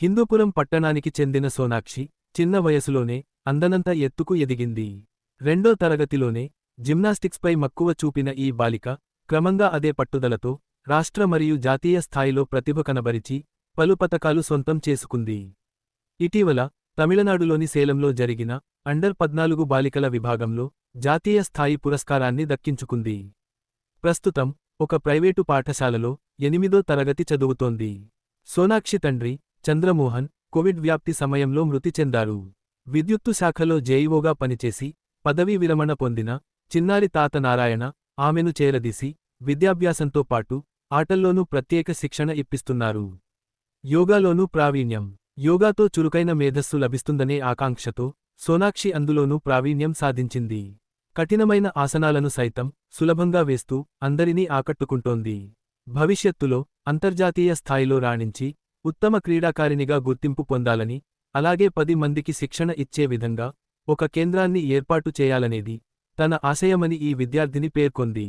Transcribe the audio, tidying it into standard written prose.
హిందూపురం పట్టణానికి చెందిన సోనాక్షి చిన్న వయసులోనే అందనంత ఎత్తుకు ఎదిగింది. 2వ తరగతిలోనే జిమ్నాస్టిక్స్పై మక్కువ చూపిన ఈ బాలిక క్రమంగా అదే పట్టుదలతో రాష్ట్ర మరియు జాతీయ స్థాయిలో ప్రతిభ కనబరిచి పలు పతకాలు సొంతం చేసుకుంది. ఇటీవల తమిళనాడులోని సేలంలో జరిగిన అండర్-14 బాలికల విభాగంలో జాతీయ స్థాయి పురస్కారాన్ని దక్కించుకుంది. ప్రస్తుతం ఒక ప్రైవేటు పాఠశాలలో 8వ తరగతి చదువుతోంది. సోనాక్షి తండ్రి చంద్రమోహన్ కోవిడ్ వ్యాప్తి సమయంలో మృతి చెందారు. విద్యుత్తు శాఖలో జేఈఓగా పనిచేసి పదవీ విరమణ పొందిన చిన్నారి తాత నారాయణ ఆమెను చేరదీసి విద్యాభ్యాసంతో పాటు ఆటల్లోనూ ప్రత్యేక శిక్షణ ఇప్పిస్తున్నారు. యోగాలోనూ ప్రావీణ్యం. యోగాతో చురుకైన మేధస్సు లభిస్తుందనే ఆకాంక్షతో సోనాక్షి అందులోనూ ప్రావీణ్యం సాధించింది. కఠినమైన ఆసనాలను సైతం సులభంగా వేస్తూ అందరినీ ఆకట్టుకుంటోంది. భవిష్యత్తులో అంతర్జాతీయ స్థాయిలో రాణించి ఉత్తమ క్రీడాకారిణిగా గుర్తింపు పొందాలని, అలాగే 10 మందికి శిక్షణ ఇచ్చే విధంగా ఒక కేంద్రాన్ని ఏర్పాటు చేయాలనేది తన ఆశయమని ఈ విద్యార్థిని పేర్కొంది.